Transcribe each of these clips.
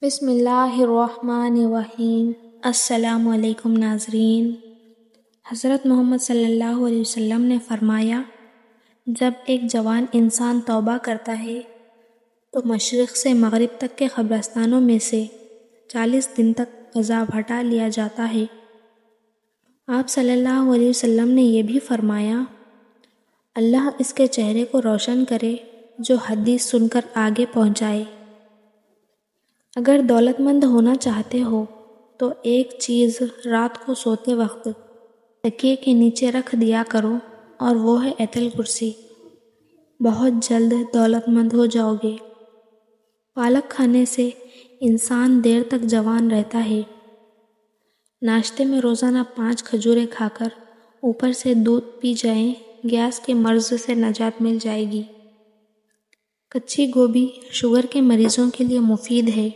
بسم اللہ الرحمن الرحیم۔ السلام علیکم ناظرین۔ حضرت محمد صلی اللہ علیہ وسلم نے فرمایا، جب ایک جوان انسان توبہ کرتا ہے تو مشرق سے مغرب تک کے قبرستانوں میں سے 40 دن تک عذاب ہٹا لیا جاتا ہے۔ آپ صلی اللہ علیہ وسلم نے یہ بھی فرمایا، اللہ اس کے چہرے کو روشن کرے جو حدیث سن کر آگے پہنچائے۔ اگر دولت مند ہونا چاہتے ہو تو ایک چیز رات کو سوتے وقت تکیے کے نیچے رکھ دیا کرو اور وہ ہے آیت الکرسی۔ بہت جلد دولت مند ہو جاؤ گے۔ پالک کھانے سے انسان دیر تک جوان رہتا ہے۔ ناشتے میں روزانہ 5 کھجوریں کھا کر اوپر سے دودھ پی جائیں، گیس کے مرض سے نجات مل جائے گی۔ کچی گوبھی شوگر کے مریضوں کے لیے مفید ہے۔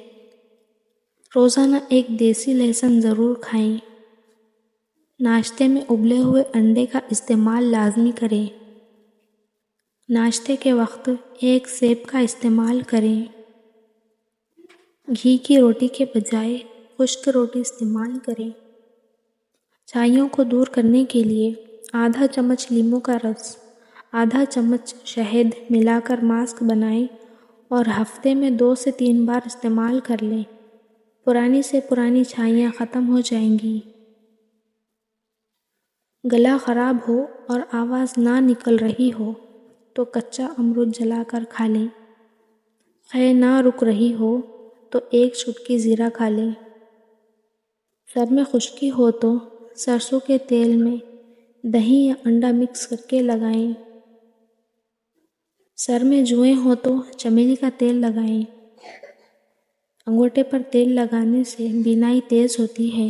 روزانہ ایک دیسی لہسن ضرور کھائیں۔ ناشتے میں ابلے ہوئے انڈے کا استعمال لازمی کریں۔ ناشتے کے وقت ایک سیب کا استعمال کریں۔ گھی کی روٹی کے بجائے خشک روٹی استعمال کریں۔ چھائیوں کو دور کرنے کے لیے آدھا چمچ لیموں کا رس، آدھا چمچ شہد ملا کر ماسک بنائیں اور ہفتے میں 2 سے 3 بار استعمال کر لیں۔ پرانی سے پرانی چھائیاں ختم ہو جائیں گی۔ گلا خراب ہو اور آواز نہ نکل رہی ہو تو کچا امرود جلا کر کھا لیں۔ خے نہ رک رہی ہو تو 1 چٹکی زیرہ کھا لیں۔ سر میں خشکی ہو تو سرسوں کے تیل میں دہی یا انڈا مکس کر کے لگائیں۔ سر میں جوئیں ہو تو چمیلی کا تیل لگائیں۔ انگوٹھے پر تیل لگانے سے بینائی تیز ہوتی ہے۔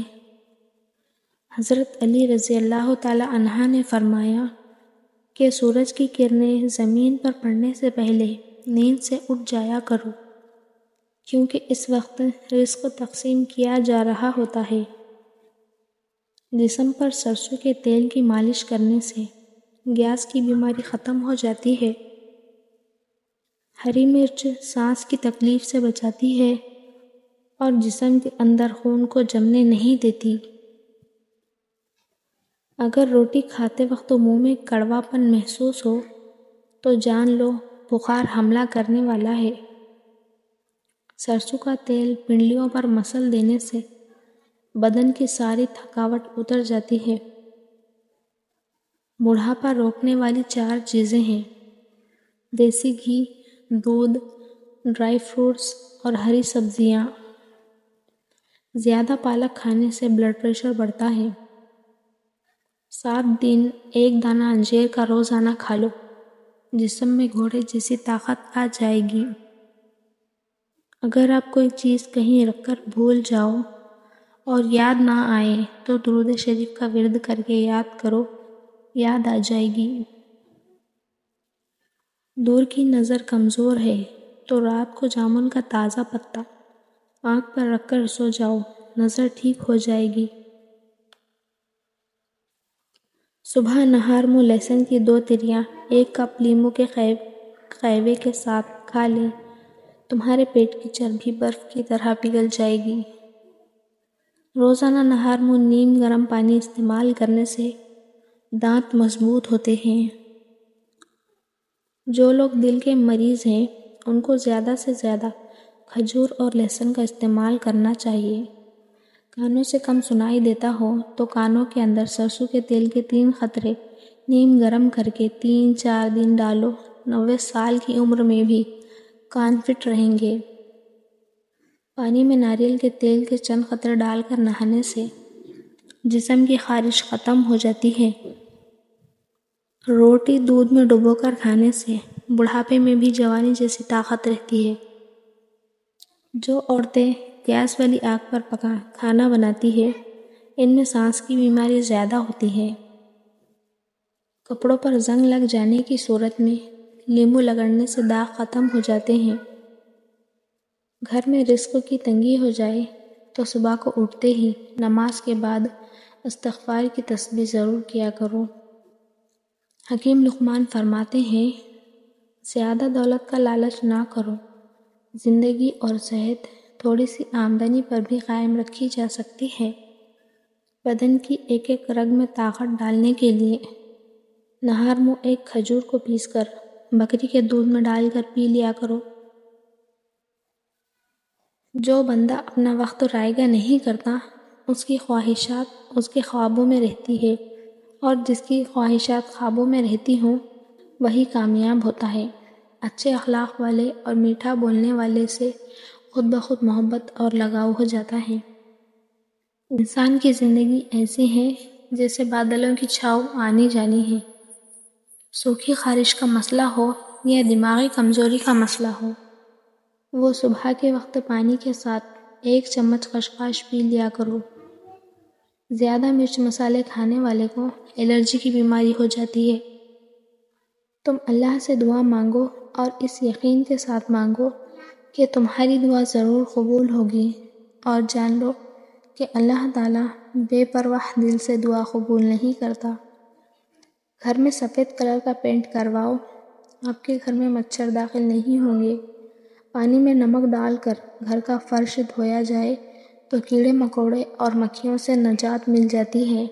حضرت علی رضی اللہ تعالی عنہ نے فرمایا کہ سورج کی کرنیں زمین پر پڑنے سے پہلے نیند سے اٹھ جایا کرو، کیونکہ اس وقت رزق تقسیم کیا جا رہا ہوتا ہے۔ جسم پر سرسوں کے تیل کی مالش کرنے سے گیس کی بیماری ختم ہو جاتی ہے۔ ہری مرچ سانس کی تکلیف سے بچاتی ہے اور جسم کے اندر خون کو جمنے نہیں دیتی۔ اگر روٹی کھاتے وقت منہ میں کڑوا پن محسوس ہو تو جان لو بخار حملہ کرنے والا ہے۔ سرسوں کا تیل پنڈلیوں پر مسل دینے سے بدن کی ساری تھکاوٹ اتر جاتی ہے۔ بڑھاپا روکنے والی 4 چیزیں ہیں: دیسی گھی، دودھ، ڈرائی فروٹس اور ہری سبزیاں۔ زیادہ پالک کھانے سے بلڈ پریشر بڑھتا ہے۔ 7 دن 1 دانہ انجیر کا روزانہ کھا لو، جسم میں گھوڑے جیسی طاقت آ جائے گی۔ اگر آپ کوئی چیز کہیں رکھ کر بھول جاؤ اور یاد نہ آئے تو درود شریف کا ورد کر کے یاد کرو، یاد آ جائے گی۔ دور کی نظر کمزور ہے تو رات کو جامن کا تازہ پتا آنکھ پر رکھ کر سو جاؤ، نظر ٹھیک ہو جائے گی۔ صبح نہار منہ لہسن کی 2 تریاں 1 کپ لیموں کے قہوے کے ساتھ کھا لیں، تمہارے پیٹ کی چربی برف کی طرح پگھل جائے گی۔ روزانہ نہار منہ نیم گرم پانی استعمال کرنے سے دانت مضبوط ہوتے ہیں۔ جو لوگ دل کے مریض ہیں ان کو زیادہ سے زیادہ کھجور اور لہسن کا استعمال کرنا چاہیے۔ کانوں سے کم سنائی دیتا ہو تو کانوں کے اندر سرسوں کے تیل کے 3 قطرے نیم گرم کر کے 3-4 دن ڈالو، 90 سال کی عمر میں بھی کان فٹ رہیں گے۔ پانی میں ناریل کے تیل کے چند قطرے ڈال کر نہانے سے جسم کی خارش ختم ہو جاتی ہے۔ روٹی دودھ میں ڈبو کر کھانے سے بڑھاپے میں بھی جوانی جیسی طاقت رہتی ہے۔ جو عورتیں گیس والی آگ پر کھانا بناتی ہے ان میں سانس کی بیماری زیادہ ہوتی ہے۔ کپڑوں پر زنگ لگ جانے کی صورت میں لیموں رگڑنے سے داغ ختم ہو جاتے ہیں۔ گھر میں رزق کی تنگی ہو جائے تو صبح کو اٹھتے ہی نماز کے بعد استغفار کی تسبیح ضرور کیا کرو۔ حکیم لقمان فرماتے ہیں، زیادہ دولت کا لالچ نہ کرو، زندگی اور صحت تھوڑی سی آمدنی پر بھی قائم رکھی جا سکتی ہے۔ بدن کی ایک ایک رگ میں طاقت ڈالنے کے لیے نہار منہ ایک کھجور کو پیس کر بکری کے دودھ میں ڈال کر پی لیا کرو۔ جو بندہ اپنا وقت رائگاں نہیں کرتا، اس کی خواہشات اس کے خوابوں میں رہتی ہے، اور جس کی خواہشات خوابوں میں رہتی ہوں وہی کامیاب ہوتا ہے۔ اچھے اخلاق والے اور میٹھا بولنے والے سے خود بخود محبت اور لگاؤ ہو جاتا ہے۔ انسان کی زندگی ایسی ہے جیسے بادلوں کی چھاؤ آنی جانی ہے۔ سوکھی خارش کا مسئلہ ہو یا دماغی کمزوری کا مسئلہ ہو، وہ صبح کے وقت پانی کے ساتھ 1 چمچ خشخاش پی لیا کرو۔ زیادہ مرچ مسالے کھانے والے کو الرجی کی بیماری ہو جاتی ہے۔ تم اللہ سے دعا مانگو اور اس یقین کے ساتھ مانگو کہ تمہاری دعا ضرور قبول ہوگی، اور جان لو کہ اللہ تعالیٰ بے پرواہ دل سے دعا قبول نہیں کرتا۔ گھر میں سفید کلر کا پینٹ کرواؤ، آپ کے گھر میں مچھر داخل نہیں ہوں گے۔ پانی میں نمک ڈال کر گھر کا فرش دھویا جائے تو کیڑے مکوڑے اور مکھیوں سے نجات مل جاتی ہے۔